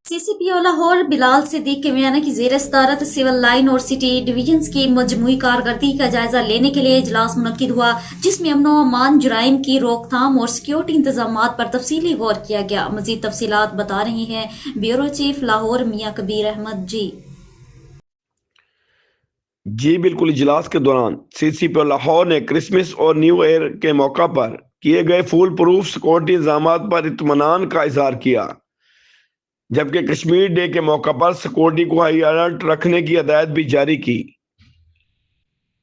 CCPO Lahore Bilal Siddique किमियाना की ज़ेर सदारत सिविल लाइन और सिटी डिवीजन्स की मजमूई कारकर्दगी का जायजा लेने के लिए इजलास मुनक्किद हुआ, जिसमें अमन व अमान, जुराइम की रोकथाम और सिक्योरिटी इंतजामात पर तफसीली गौर किया गया। मजीद तफसीलात बता रहे हैं ब्यूरो चीफ लाहौर मियां कबीर अहमद। जी बिल्कुल। इजलास के दौरान CCPO लाहौर ने क्रिसमस और न्यू ईयर के मौका पर किए गए फुल प्रूफ सिक्योरिटी इंतजाम पर इत्मीनान का इजहार किया, जबकि कश्मीर डे के मौका पर सिक्योरिटी को हाई अलर्ट रखने की हदायत भी जारी की।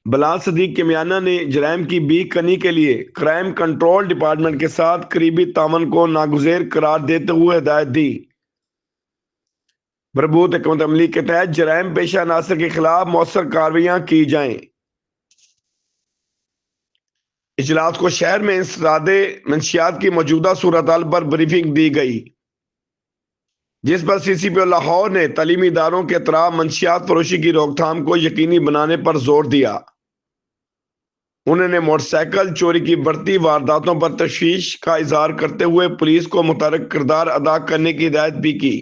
बिलाल सिद्दीक किमियाना ने जराइम की बीक कनी के लिए क्राइम कंट्रोल डिपार्टमेंट के साथ करीबी तामन को नागुज़ेर करार देते हुए हदायत दी। मरबूत हिकमत अमली के तहत जराइम पेशा अनासर के खिलाफ मौसर कार्रवाइयां की जाएं। इजलास को शहर में इंसदादे मंशियात की मौजूदा सूरत हाल पर ब्रीफिंग दी गई, जिस पर CCPO लाहौर ने तालीमी इदारों के अतराफ मंशियात फरोशी की रोकथाम को यकीनी बनाने पर जोर दिया। उन्होंने मोटरसाइकिल चोरी की बढ़ती वारदातों पर तशवीश का इजहार करते हुए पुलिस को मुतहर्रिक किरदार अदा करने की हिदायत भी की।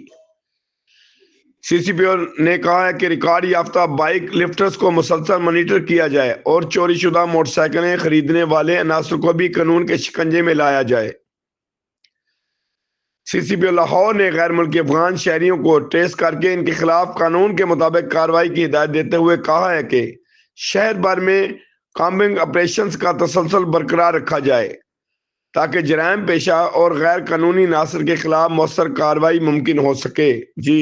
CCPO ने कहा है कि रिकॉर्ड याफ्ता बाइक लिफ्टर्स को मुसलसल मॉनिटर किया जाए और चोरी शुदा मोटरसाइकिलें खरीदने वाले अनासर को भी कानून के शिकंजे में लाया जाए। CCPO लाहौर ने गैर मुल्की अफगान शहरियों को ट्रेस करके इनके खिलाफ कानून के मुताबिक कार्रवाई की हिदायत देते हुए कहा है कि शहर भर में कॉम्बिंग ऑपरेशंस का तसलसल बरकरार रखा जाए, ताकि जराइम पेशा और गैर कानूनी नासर के खिलाफ मौसर कार्रवाई मुमकिन हो सके। जी।